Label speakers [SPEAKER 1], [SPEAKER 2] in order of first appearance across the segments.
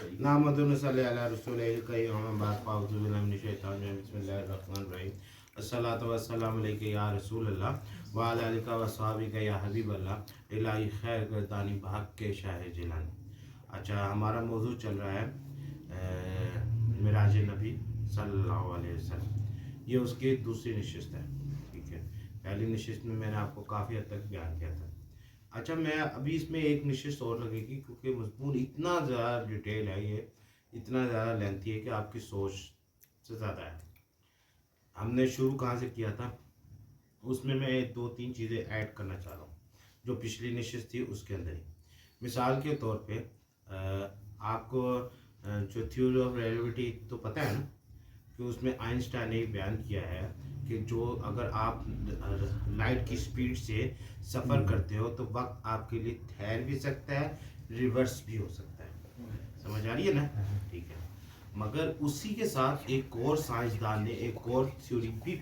[SPEAKER 1] नाहमदुहु व नसल्ली अला रसूलिहिल करीम अम्मा बाद फ़अऊज़ु बिल्लाहि मिनश शैतानिर रजीम बिस्मिल्लाहिर रहमानिर रहीम अस्सलातु वस्सलामु अलैका या रसूलल्लाह व अला आलिका व अस्हाबिका या हबीबल्लाह इलाही खैर गर्दानी भाग के शाह जिलानी। अच्छा, हमारा मौजू चल रहा है मिराज नबी सल्लल्लाहु अलैहि वसल्लम। ये उसकी दूसरी नशिस्त है। ठीक है, पहली नशिस्त में मैंने आपको काफ़ी हद तक बयान किया था। अच्छा, मैं अभी इसमें एक नशिस्त और लगेगी क्योंकि मज़मून इतना ज़्यादा डिटेल है, ये इतना ज़्यादा लेंथी है कि आपकी सोच से ज़्यादा है। हमने शुरू कहाँ से किया था, उसमें मैं दो तीन चीज़ें ऐड करना चाह रहा हूँ जो पिछली नशिस्त थी उसके अंदर ही। मिसाल के तौर पे आपको जो थ्योरी ऑफ रिलेटिविटी तो पता है ना, कि उसमें आइंस्टाइन ने बयान किया है कि जो अगर आप लाइट की स्पीड से सफ़र करते हो तो वक्त आपके लिए ठहर भी सकता है, रिवर्स भी हो सकता है। समझ आ रही है ना? ठीक है, मगर उसी के साथ एक और साइंसदान ने एक और थ्योरी भी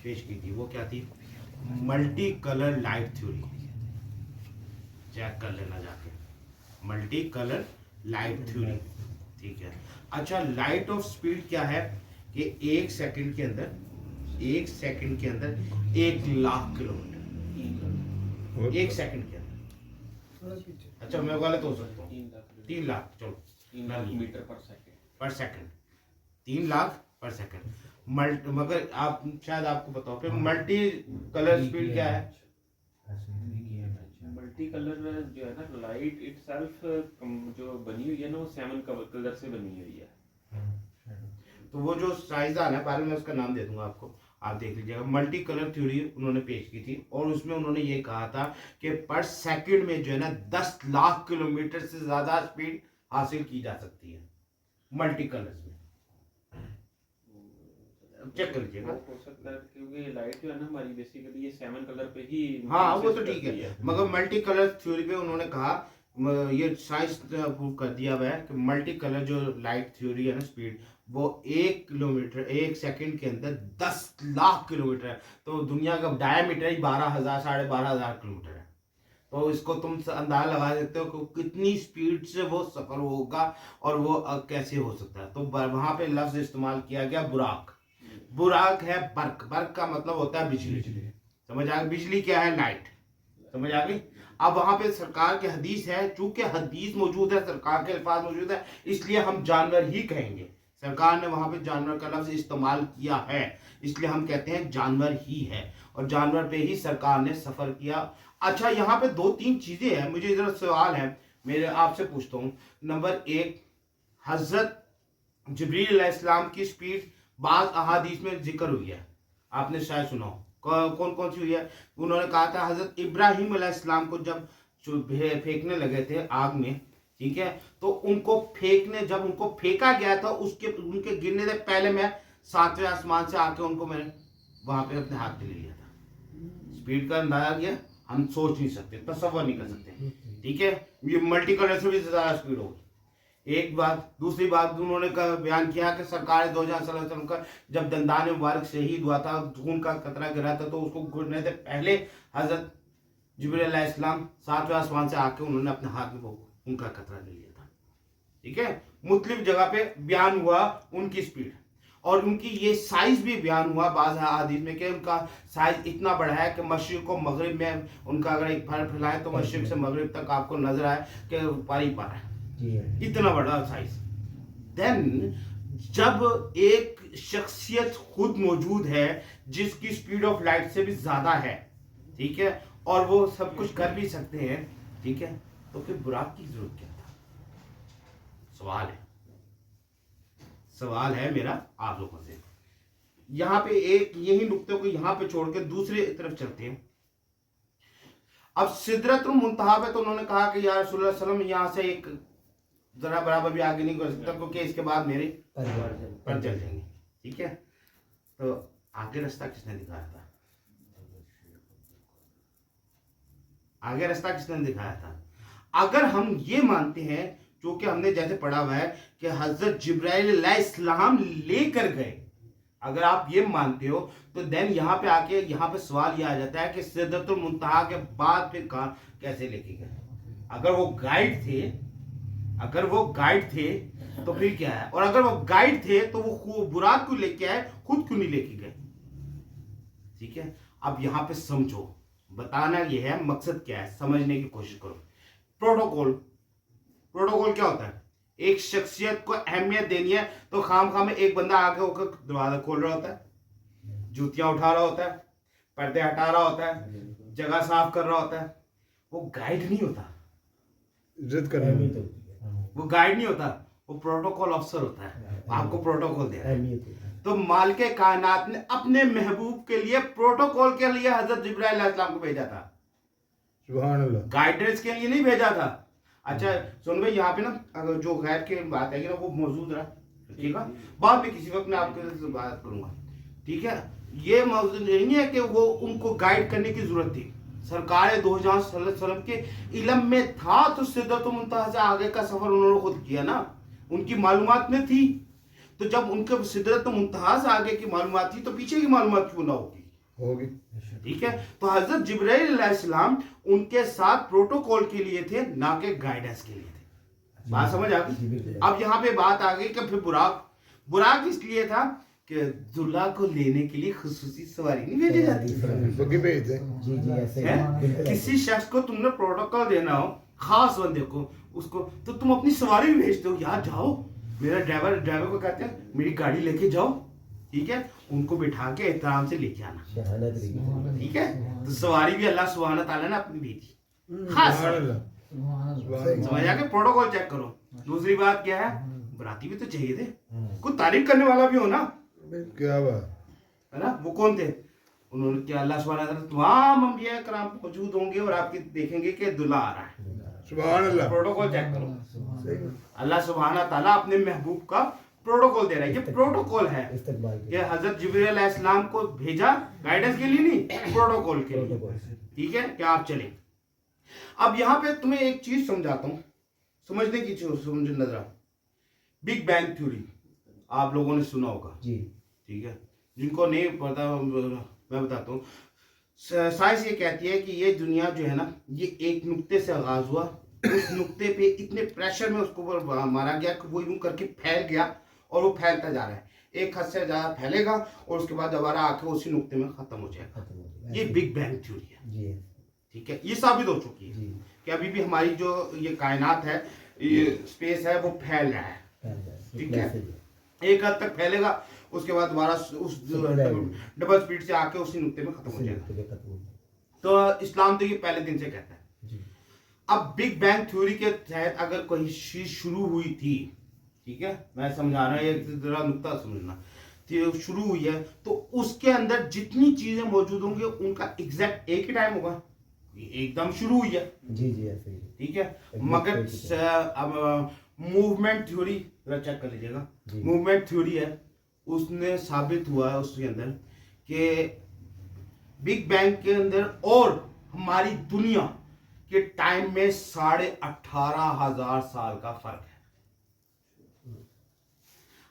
[SPEAKER 1] पेश की थी। वो क्या थी? Multi colour light theory. Check कर लेना जाके, मल्टी कलर लाइट थ्योरी। ठीक है। अच्छा, लाइट ऑफ स्पीड क्या है कि एक सेकंड के अंदर 1,00,000 किलोमीटर एक सेकंड के अंदर। अच्छा, मैं गलत हो सकता हूँ, 3 लाख, चलो
[SPEAKER 2] 3 लाख मीटर पर सेकंड
[SPEAKER 1] 3 लाख पर सेकंड। मगर आप शायद आपको पता हो, फिर मल्टी कलर स्पीड क्या है?
[SPEAKER 2] मल्टी कलर जो है ना, लाइट इटसेल्फ जो बनी हुई है ना, वो 7 कलर से बनी हुई है।
[SPEAKER 1] तो वो जो साइंसदान है, बाद में उसका नाम दे दूंगा आपको, आप देख लीजिएगा। मल्टी कलर थ्योरी उन्होंने पेश की थी और उसमें उन्होंने ये कहा था कि पर सेकंड में जो है ना 10 लाख किलोमीटर से ज्यादा स्पीड हासिल की जा सकती है मल्टी कलर्स में। चेक कर लीजिएगा।
[SPEAKER 2] हो सकता है क्योंकि लाइट जो है ना हमारी बेसिकली ये 7 कलर पे ही।
[SPEAKER 1] हाँ, वो तो ठीक है, मगर मल्टी कलर थ्योरी पे उन्होंने कहा, ये साइंस प्रूव कर दिया हुआ है कि मल्टी कलर जो लाइट थ्योरी है ना, स्पीड वो 1 सेकंड के अंदर 10 लाख किलोमीटर है। तो दुनिया का डायमीटर ही 12,000 12,500 किलोमीटर है। तो इसको तुम अंदाजा लगा सकते हो कि कितनी स्पीड से वो सफर होगा और वो कैसे हो सकता है। तो वहां पे लफ्ज इस्तेमाल किया गया बुराक। बुराक है बर्क। बर्क का मतलब होता है बिजली। समझ आ गई? बिजली क्या है? लाइट। समझ आ गई? अब वहां पे सरकार की हदीस है, चूंकि हदीस मौजूद है, सरकार के अल्फाज मौजूद है, इसलिए हम जानवर ही कहेंगे। सरकार ने वहां पे जानवर का लफ्ज इस्तेमाल किया है, इसलिए हम कहते हैं जानवर ही है, और जानवर पे ही सरकार ने सफर किया। अच्छा, यहाँ पे दो तीन चीजें हैं, मुझे इधर सवाल है, मेरे आपसे पूछता हूँ। नंबर 1, हजरत जिब्रील अलैहिस्सलाम की स्पीड बाज अहादीस में जिक्र हुई है, आपने शायद सुना हो। कौन कौन सी हुई है? उन्होंने कहा था हजरत इब्राहिम अलैहिस्सलाम को जब फेंकने लगे थे आग में, ठीक है, तो जब उनको फेंका गया था, उनके गिरने से पहले मैं 7वें आसमान से आके उनको मैंने वहां पे अपने हाथ में ले लिया था। स्पीड का अंदाजा किया, हम सोच नहीं सकते, तसव्वुर नहीं कर सकते। ठीक है, ये मल्टी कलर से भी ज्यादा स्पीड होगी। एक बात। दूसरी बात, उन्होंने बयान किया कि सरकार 2000 का जब दंदान मुबारक शहीद हुआ था, खून का कतरा गिरा था, तो उसको गिरने से पहले हजरत जिब्रील अलैहिस्सलाम 7वें आसमान से आके उन्होंने अपने हाथ में खून का कतरा ले लिया था। ठीक है, मुख्तलिफ जगह पे बयान हुआ उनकी स्पीड, और उनकी ये साइज भी बयान हुआ बाज़ हदीस में कि उनका साइज इतना बड़ा है कि मशरिक को मगरिब में उनका अगर एक फल फैलाए तो मशरिक से मगरिब तक आपको नजर आए कि पार ही पार है, इतना बड़ा साइज। देन जब एक शख्सियत खुद मौजूद है जिसकी स्पीड ऑफ लाइट से भी ज्यादा है, ठीक है, और वो सब कुछ कर भी सकते हैं, ठीक है, तो फिर बुराक की जरूरत क्या था? सवाल है मेरा आप लोगों से। यहां पे एक यही नुक्ते को यहां पे छोड़ के दूसरी तरफ चलते हैं। अब सिदरतुल मुंतहा पे तो उन्होंने कहा कि या रसूलुल्लाह सल्लल्लाहु अलैहि वसल्लम यहां से एक जरा बराबर भी आगे नहीं कर सकता क्योंकि इसके बाद मेरे पर चल जाएंगे। ठीक है, तो आगे रास्ता किसने दिखाया था? आगे रास्ता किसने दिखाया था? अगर हम ये मानते हैं, क्योंकि हमने जैसे पढ़ा हुआ है कि हजरत जिब्राइल अलैहिस्सलाम लेकर गए, अगर आप ये मानते हो तो देन यहाँ पे आके यहाँ पे सवाल ये आ जाता है कि सिदरतुल मुंतहा के बाद फिर कहाँ कैसे लेके गए? अगर वो गाइड थे, अगर वो गाइड थे तो फिर क्या है, और अगर वो गाइड थे तो वो बुराक क्यों लेके आए, खुद क्यों नहीं लेके गए? ठीक है, अब यहां पे समझो, बताना ये है, मकसद क्या है, समझने की कोशिश करो। प्रोटोकॉल, प्रोटोकॉल क्या होता है? एक शख्सियत को अहमियत देनी है तो खाम में एक बंदा आके होकर दरवाजा खोल रहा होता है, जूतियां उठा रहा होता है, पर्दे हटा रहा होता है, जगह साफ कर रहा होता है। वो गाइड नहीं होता,
[SPEAKER 3] इज्जत करनी तो
[SPEAKER 1] वो गाइड नहीं होता, वो प्रोटोकॉल ऑफिसर होता है, आपको प्रोटोकॉल दे रहा है। तो मालिक कायनात ने अपने महबूब के लिए प्रोटोकॉल के लिए हजरत जिब्राइल अलैहिस्सलाम को भेजा था,
[SPEAKER 3] सुभान अल्लाह,
[SPEAKER 1] गाइडेंस के लिए नहीं भेजा था। अच्छा सुन भाई, यहाँ पे ना अगर जो गैर की बात है ना वो मौजूद रहा, ठीक है, बाद में किसी वक्त मैं आपके साथ बात करूंगा, ठीक है। ये मौजूद नहीं है कि वो उनको गाइड करने की जरूरत थी, सरकार दो जहां सल्लल्लाहु अलैहि वसल्लम के इल्म में था, तो सिदरतुल मुंतहा से आगे का सफर उन्होंने खुद किया ना, उनकी मालूमात में थी। तो जब उनके सिदरतुल मुंतहा से आगे की मालूमात थी तो पीछे की मालूमात क्यों ना होगी? ठीक है, तो हजरत जिब्राइल अलैहिस्सलाम उनके साथ प्रोटोकॉल के लिए थे, ना कि गाइडेंस के लिए थे। बात समझ आ गई? अब यहाँ पे बात आ गई कि फिर बुराक इसलिए था कि दूल्हा को लेने के लिए खुसूसी सवारी नहीं भेजी जाती,
[SPEAKER 3] भेज दे
[SPEAKER 4] जी जी ऐसे ही।
[SPEAKER 1] किसी शख्स को तुमने प्रोटोकॉल देना हो, खास बंदे को, उसको तो तुम अपनी सवारी भी भेजते हो, यार जाओ मेरा ड्राइवर को कहते हैं मेरी गाड़ी लेके जाओ, ठीक है, उनको बिठा के एहतराम से लेके आना, ठीक है। तो सवारी भी अल्लाह सुब्हान ताला ने अपनी भेजी, खास समझ आ गया? प्रोटोकॉल चेक करो। दूसरी बात क्या है, बराती भी तो चाहिए थे, कुछ तारीफ करने वाला भी हो ना,
[SPEAKER 3] क्या बात
[SPEAKER 1] है ना। वो कौन थे? उन्होंने क्या, अल्लाह सुब्हान ताला तमाम अंबिया कराम मौजूद होंगे और आपके देखेंगे कि दूल्हा आ रहा है,
[SPEAKER 3] सुभान अल्लाह,
[SPEAKER 1] प्रोटोकॉल चेक करो। अल्लाह सुब्हान ताला अपने महबूब का प्रोटोकॉल दे रहा है, ये प्रोटोकॉल है, ये हजरत जिब्रील अलैहिस्सलाम को भेजा गाइडेंस के लिए नहीं, प्रोटोकॉल के लिए, ठीक है, क्या आप चले। अब यहाँ पे तुम्हें एक चीज समझाता हूँ, समझने की चीज समझ नजर। बिग बैंग थ्योरी आप लोगों ने सुना होगा
[SPEAKER 4] जी,
[SPEAKER 1] ठीक है, जिनको नहीं पता मैं बताता हूँ। साइंस ये कहती है कि ये दुनिया जो है ना, ये एक नुक्ते से आगाज हुआ, उस नुक्ते पे इतने प्रेशर में उसको मारा गया कि वो यूं करके फैल गया और वो फैलता जा रहा है, एक हद से ज्यादा फैलेगा और उसके बाद दोबारा आके उसी नुक्ते में खत्म हो जाएगा। ये बिग बैंग थ्योरी है, ठीक है, ये साबित हो चुकी है कि अभी भी हमारी जो ये कायनात है, ये स्पेस है, वो फैल रहा है, ठीक है, एक हद तक फैलेगा, उसके बाद दोबारा उस डबल स्पीड से आके उसी नुक्ते में खत्म हो जाएगा। तो इस्लाम तो ये पहले दिन से कहता है। अब बिग बैंग थ्योरी के तहत अगर कोई चीज शुरू हुई थी, ठीक है, मैं समझा रहा हूँ, एक जरा नुक्ता समझना, तो शुरू हुई है तो उसके अंदर जितनी चीजें मौजूद होंगी उनका एग्जैक्ट एक ही टाइम होगा, एकदम शुरू हुई है,
[SPEAKER 4] जी जी ऐसे ही,
[SPEAKER 1] ठीक है। मगर अब मूवमेंट थ्योरी चेक कर लीजिएगा, मूवमेंट थ्योरी है, उसने साबित हुआ है उसके अंदर कि बिग बैंग के अंदर और हमारी दुनिया के टाइम में 18,500 साल का फर्क है।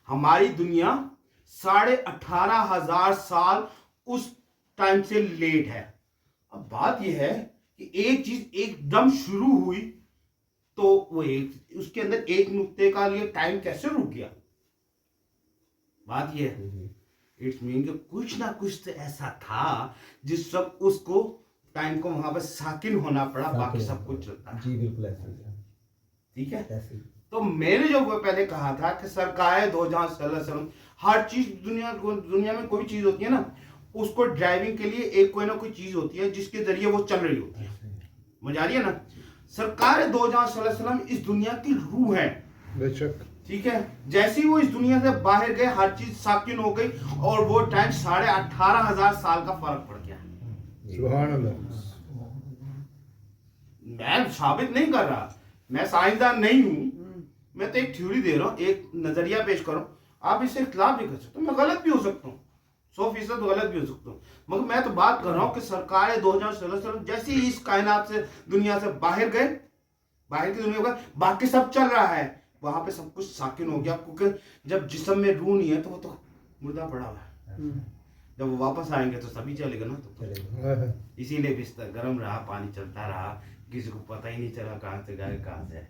[SPEAKER 1] हमारी दुनिया 18,500 साल उस टाइम से लेट है। अब बात यह है कि एक चीज एकदम शुरू हुई तो वो एक उसके अंदर एक नुक्ते का लिए टाइम कैसे रुक गया? बात यह है, इट्स मीन कि कुछ ना कुछ तो ऐसा था जिस सब उसको टाइम को वहां पर साकिन होना पड़ा, बाकी सब कुछ चलता है।
[SPEAKER 4] जी बिल्कुल ऐसे ही,
[SPEAKER 1] ठीक है,
[SPEAKER 4] ऐसे ही।
[SPEAKER 1] तो मैंने जो वो पहले कहा था कि सरकार दो जहां सल्लल्लाहु अलैहि वसल्लम, हर चीज दुनिया में कोई चीज होती है ना, उसको ड्राइविंग के लिए एक कोई ना कोई चीज होती है जिसके जरिए वो चल रही होती है, मजा आ रही है ना। सरकार दो जहां सल्लल्लाहु अलैहि वसल्लम इस दुनिया की रूह है,
[SPEAKER 3] बेशक,
[SPEAKER 1] ठीक है। जैसे ही वो इस दुनिया से बाहर गए हर चीज साकिन हो गई और वो टाइम 18,500 साल का फर्क पड़ गया।
[SPEAKER 3] सुभान अल्लाह।
[SPEAKER 1] मैं साबित नहीं कर रहा, मैं साइंसदान नहीं हूं, मैं तो एक थ्योरी दे रहा हूं, एक नजरिया पेश कर रहा हूं। आप इससे इख्तिलाफ भी कर सकते हो, मैं गलत भी हो सकता हूँ, 100% गलत भी हो सकता हूँ, मगर मैं तो बात कर रहा हूँ कि सरकार 2016 जैसे ही इस कायनात से दुनिया से बाहर गए, बाहर की दुनिया का बाकी सब चल रहा है, वहां पे सब कुछ साकिन हो गया, क्योंकि जब जिस्म में रूह नहीं है तो वो तो मुर्दा पड़ा हुआ है, जब वो वापस आएंगे तो सभी चलेगा ना, तो इसीलिए बिस्तर गर्म रहा, पानी चलता रहा, किसी को पता ही नहीं चला कहाँ से गए कहाँ से।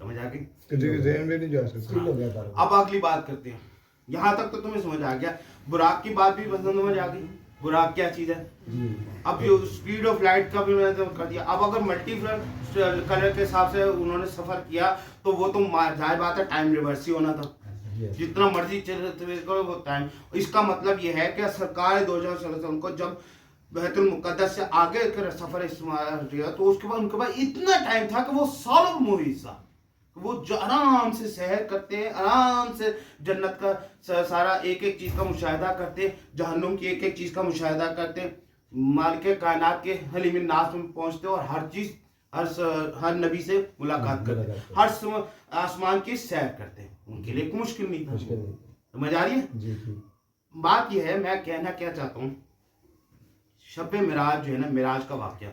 [SPEAKER 1] समझ आ गई?
[SPEAKER 3] किसी के जहन में नहीं जा सकता।
[SPEAKER 4] स्टिल हो गया था।
[SPEAKER 1] अब अगली बात करते हैं। यहाँ तक तो तुम्हें समझ आ गया। बुराक की बात भी समझ आ गई, बुराक क्या चीज़ है।
[SPEAKER 4] जी।
[SPEAKER 1] अब ये स्पीड ऑफ लाइट का भी मैंने तो कर दिया। अब अगर मल्टी कलर के हिसाब से उन्होंने सफर किया तो वो तो जाहिर बात है टाइम रिवर्स ही होना था।
[SPEAKER 4] Yes.
[SPEAKER 1] जितना मर्जी करो वो टाइम। इसका मतलब ये है कि सरकार 2000 को जब बैतुल मुकद्दस से आगे का सफर इस्तेमाल किया तो उसके बाद उनके पास इतना टाइम था कि वो सालों मुहिसा वो जो आराम से सैर करते हैं, आराम से जन्नत का सारा एक एक चीज़ का मुशाहिदा करते, जहन्नुम की एक एक चीज़ का मुशाहिदा करते, मालिक कायनात के हलीम नास में पहुंचते और हर चीज़ हर नबी से मुलाकात करते, हर आसमान की सैर करते। उनके लिए कोई मुश्किल नहीं था।
[SPEAKER 4] मुश्किल नहीं।
[SPEAKER 1] समझ आ रही है?
[SPEAKER 4] जी जी।
[SPEAKER 1] बात यह है, मैं कहना क्या चाहता हूँ, शब मिराज जो है ना, मिराज का वाक़या,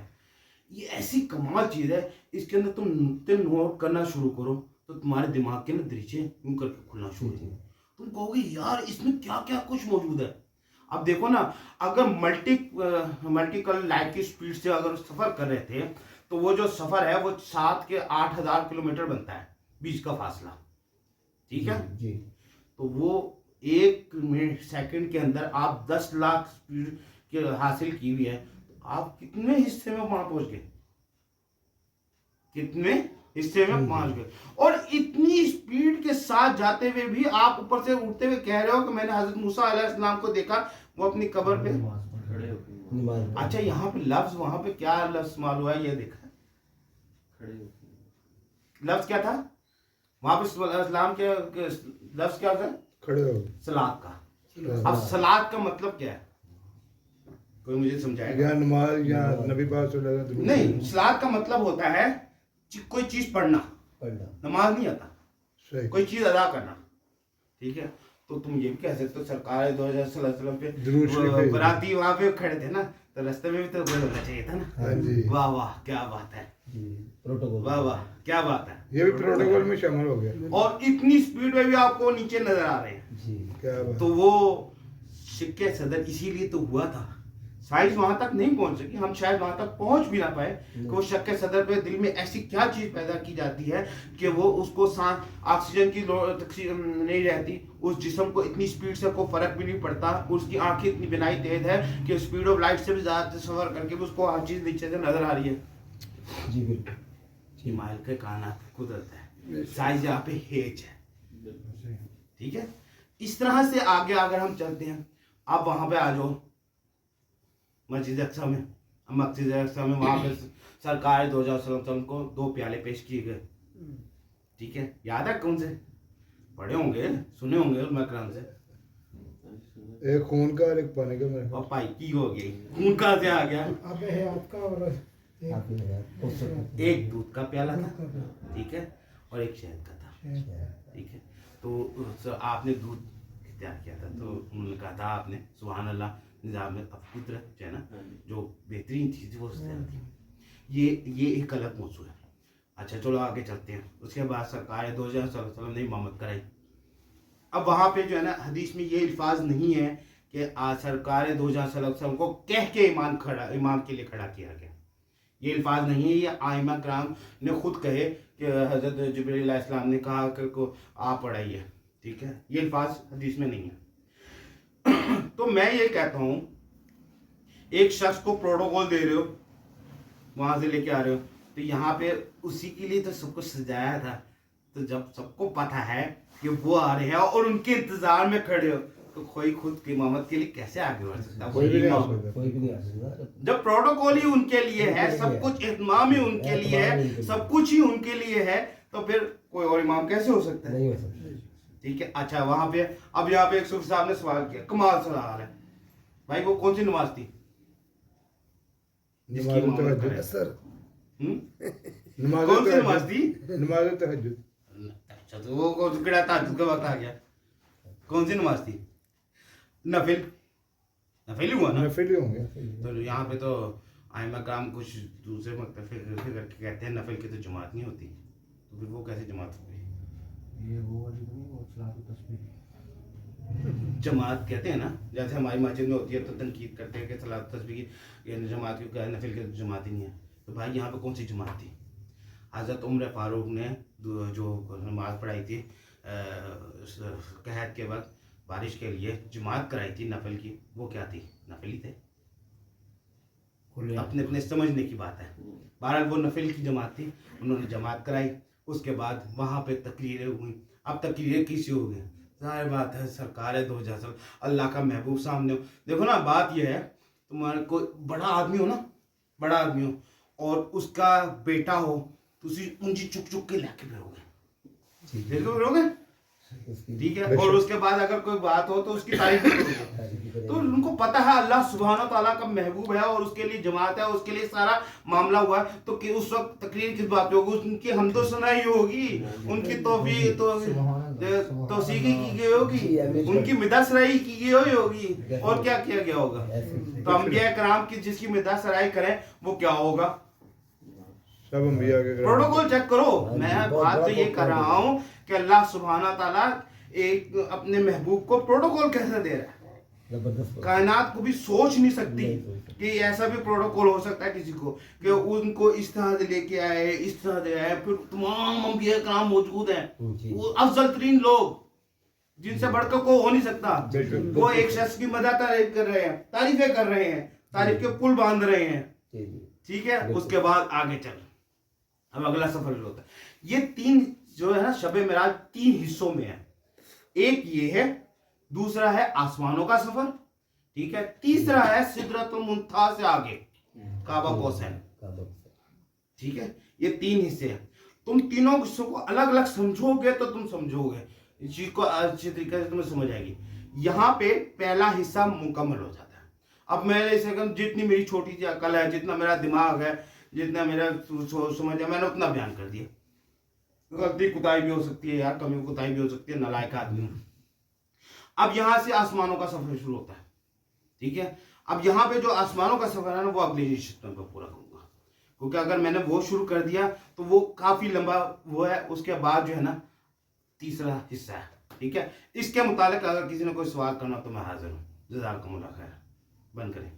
[SPEAKER 1] ये ऐसी कमाल चीज़ है, इसके अंदर तुम नुक्ते नोट करना शुरू करो तो तुम्हारे दिमाग के ना दरीचे यूं करके खुलना शुरू हो। तुम कहोगे यार इसमें क्या क्या कुछ मौजूद है। अब देखो ना, अगर मल्टी कलर लाइट की स्पीड से अगर सफ़र कर रहे थे तो वो जो सफ़र है वो 7 के 8000 किलोमीटर बनता है बीच का फासला, ठीक है
[SPEAKER 4] जी।
[SPEAKER 1] तो वो 1 मिनट सेकंड के अंदर आप 10 लाख स्पीड के हासिल की हुई है, तो आप कितने हिस्से में वहां पहुंच गए, कितने हिस्से में पहुंच गए। और इतनी स्पीड के साथ जाते हुए भी आप ऊपर से उठते हुए कह रहे हो कि मैंने हजरत मूसा अलैहिस्सलाम को देखा, वो अपनी कब्र पे
[SPEAKER 2] खड़े होके
[SPEAKER 4] नमाज।
[SPEAKER 1] अच्छा यहाँ पे लफ्ज, वहां पे क्या लफ्ज मालूम है, ये देखा
[SPEAKER 2] खड़े होके
[SPEAKER 1] लफ्ज क्या था वहां पे, इस्लाम के लफ्ज क्या था,
[SPEAKER 3] खड़े हो।
[SPEAKER 1] सलात का। अब सलात का मतलब क्या है, कोई मुझे समझाएगा?
[SPEAKER 3] या नमाज या नबी पाक सल्लल्लाहु अलैहि वसल्लम।
[SPEAKER 1] नहीं, सलात का मतलब होता है कोई चीज पढ़ना, नमाज नहीं आता,
[SPEAKER 3] सही।
[SPEAKER 1] कोई चीज अदा करना, ठीक है। तो तुम ये भी कह सकते हो सरकार 2000 पे
[SPEAKER 3] दुरूद शरीफ पे-
[SPEAKER 1] बराती वहां पे खड़े थे ना, तो रास्ते में भी तो कोई होना चाहिए था ना।
[SPEAKER 3] हाँ जी।
[SPEAKER 1] वाह वाह क्या बात है,
[SPEAKER 4] जी। प्रोटोकॉल।
[SPEAKER 1] वाह वाह क्या बात है।
[SPEAKER 3] ये भी प्रोटोकॉल में शामिल हो गया।
[SPEAKER 1] और इतनी स्पीड में भी आपको नीचे नजर आ रहे हैं,
[SPEAKER 4] जी।
[SPEAKER 3] क्या बात।
[SPEAKER 1] तो वो सिक्के सदर इसीलिए तो हुआ था। साइंस वहां तक नहीं पहुंच सकी, हम शायद वहां तक पहुंच भी ना पाए कि वो शक्के सदर पे दिल में ऐसी क्या चीज पैदा की जाती है कि वो उसको ऑक्सीजन की तकसीम नहीं रहती, उस जिस्म को इतनी स्पीड से कोई फर्क भी नहीं पड़ता, उसकी आंखें इतनी बिनाई तेज है कि स्पीड ऑफ लाइट से भी ज्यादा सफर करके भी उसको हर चीज नीचे से नजर आ रही है।
[SPEAKER 4] जी बिल्कुल।
[SPEAKER 1] हिमालय के कायनात कुदरत है, साइंस यहाँ पे हेज है, ठीक है। इस तरह से आगे अगर हम चलते हैं, आप वहां पे आ जाओ मस्जिद अक्सा में। मस्जिद अक्सा में वहां पे सरकार 2000 को 2 प्याले पेश किए गए, ठीक है। याद है कौन से, पढ़े होंगे, सुने होंगे मकराम से।
[SPEAKER 3] एक खून का और एक पानी का मेरे
[SPEAKER 1] और पाई की हो गई, खून कहाँ से आ गया,
[SPEAKER 5] अबे है आपका और
[SPEAKER 4] आपकी नज़र।
[SPEAKER 1] एक दूध का प्याला था, ठीक है, और एक शहद का था, ठीक है। तो आपने दूध तैयार किया था, तो उन्होंने कहा था आपने सुभान अल्लाह निज़ाम में कुदरत जो है ना, जो बेहतरीन चीज़ वो उससे आती है। ये एक अलग मौजू है। अच्छा चलो आगे चलते हैं। उसके बाद सरकार 2000 ने इमामत कराई। अब वहाँ पे जो है ना, हदीस में ये अल्फाज नहीं है कि सरकार 2000 को कह के इमाम के लिए खड़ा किया गया, ये अल्फाज नहीं है। ये आइमा कराम ने खुद कहे कि हज़रत जिब्रील अलैहिस्सलाम ने कहा कि को आप पढ़ाइए, ठीक है। ये अल्फाज हदीस में नहीं है। तो मैं ये कहता हूँ, एक शख्स को प्रोटोकॉल दे रहे हो, वहां से लेके आ रहे हो, तो यहाँ पे उसी के लिए तो सब कुछ सजाया था। तो जब सबको पता है कि वो आ रहे हैं और उनके इंतजार में खड़े हो, तो कोई खुद की इमामत के लिए कैसे आगे बढ़ सकता है?
[SPEAKER 3] कोई भी नहीं आ
[SPEAKER 1] इमाम।
[SPEAKER 3] सकता।
[SPEAKER 4] कोई भी नहीं आ सकता।
[SPEAKER 1] जब प्रोटोकॉल ही उनके लिए है, सब कुछ इमाम ही उनके लिए है, सब कुछ ही उनके लिए है, तो फिर कोई और इमाम कैसे हो सकता है?
[SPEAKER 4] नहीं हो सकता।
[SPEAKER 1] ठीक है। अच्छा वहां पे अब यहाँ पे एक सूफी साहब ने सवाल किया, कमाल सवाल है भाई, वो कौन सी नमाज थी जिसकी
[SPEAKER 3] नमाज
[SPEAKER 1] इमामत
[SPEAKER 3] तहज्जुद।
[SPEAKER 1] करे?
[SPEAKER 3] सर
[SPEAKER 1] हम्म?
[SPEAKER 3] नमाज
[SPEAKER 1] कौन सी नमाज थी?
[SPEAKER 3] नमाज तहज्जुद।
[SPEAKER 1] अच्छा तो वो कौन किड़ा तहज्जुद का वक्त आ गया, कौन सी नमाज थी? नफिल, नफिल ही हुआ ना।
[SPEAKER 3] नफिल ही होंगे।
[SPEAKER 1] तो यहाँ पे तो आइमा काम कुछ दूसरे मकतब करके कहते हैं नफिल की तो जमात नहीं होती, तो फिर वो कैसे जमात हो गई?
[SPEAKER 5] ये वो वाली नहीं, वो सलातो तस्बीह।
[SPEAKER 1] जमात कहते हैं ना, जैसे हमारी मस्जिद में होती है तो तनकीद करते हैं कि सलात तस्बीह की, ये जमात क्यों कहा, नफिल की तो जमात ही नहीं है। तो भाई यहाँ पे कौन सी जमात थी? हज़रत उमर फारूक ने जो नमाज पढ़ाई थी कहत के वक्त बारिश के लिए जमात कराई थी नफल की, वो क्या थी? नफली थे। अपने अपने समझने की बात है। बहरहाल वो नफल की जमात थी, उन्होंने जमात कराई। उसके बाद वहाँ पे तकरीरें हुई। अब तकरीरें किसी हो गई, जाहिर बात है सरकार है 2000 अल्लाह का महबूब सामने हो। देखो ना, बात यह है, तुम्हारा कोई बड़ा आदमी हो ना, बड़ा आदमी हो और उसका बेटा हो, तो उसी ऊंची चुक चुक के लेके फिरोगे, देखो फिरोगे, ठीक है। और उसके बाद अगर कोई बात हो तो उसकी तारीफ करोगे। तो उनको पता है अल्लाह सुब्हानो ताला का महबूब है और उसके लिए जमात है, उसके लिए सारा मामला हुआ है। तो कि उस वक्त तकरीर किस बात पे होगी? उनकी हम तो सुनाई होगी, उनकी तौसीकी की गई होगी, उनकी मिदासराई की गई होगी, और क्या किया गया होगा? तो अंबिया कराम की जिसकी मिदासराई करें वो क्या होगा?
[SPEAKER 3] सब अंबिया के
[SPEAKER 1] प्रोटोकॉल चेक करो। मैं बात तो ये कर रहा हूँ कि अल्लाह सुब्हाना ताला एक अपने महबूब को प्रोटोकॉल कैसे दे रहा है। कायनात को भी सोच नहीं सकती कि ऐसा भी प्रोटोकॉल हो सकता है किसी को, कि उनको इस तरह से लेके आए, इस तरह से आए, फिर तमाम अंबिया कराम मौजूद हैं, वो अफजल तरीन लोग जिनसे बढ़कर को हो नहीं सकता। वो एक शख्स की मदद तारीफ कर रहे हैं, तारीफें कर रहे हैं, तारीफ के पुल बांध रहे हैं, ठीक है। उसके बाद आगे चल, अब अगला सफर जो होता है, ये 3 जो है ना शबे मेराज 3 हिस्सों में है। एक ये है, दूसरा है आसमानों का सफर, ठीक है, तीसरा है सिदरतुल मुंतहा से आगे काबा कौसैन, ठीक है। ये 3 हिस्से हैं। तुम तीनों हिस्सों को अलग अलग समझोगे तो तुम समझोगे इस चीज को अच्छी तरीके से, तुम्हें समझ आएगी। यहाँ पे पहला हिस्सा मुकम्मल हो जाता है। अब मेरे से जितनी मेरी छोटी सी अकल है, जितना मेरा दिमाग है, जितना मेरा समझ है, मैंने उतना बयान कर दिया। गलती कुताई भी हो सकती है यार, कमी कुताई भी हो सकती है, नालायक आदमी। अब यहां से आसमानों का सफर शुरू होता है, ठीक है। अब यहाँ पे जो आसमानों का सफर है ना, वो अगली किस्त में पूरा करूंगा, क्योंकि अगर मैंने वो शुरू कर दिया तो वो काफी लंबा वो है। उसके बाद जो है ना तीसरा हिस्सा है, ठीक है। इसके मुतालिक अगर किसी ने कोई सवाल करना तो मैं हाजिर हूँ। जज़ाकुमुल्लाह खैर। बंद करें।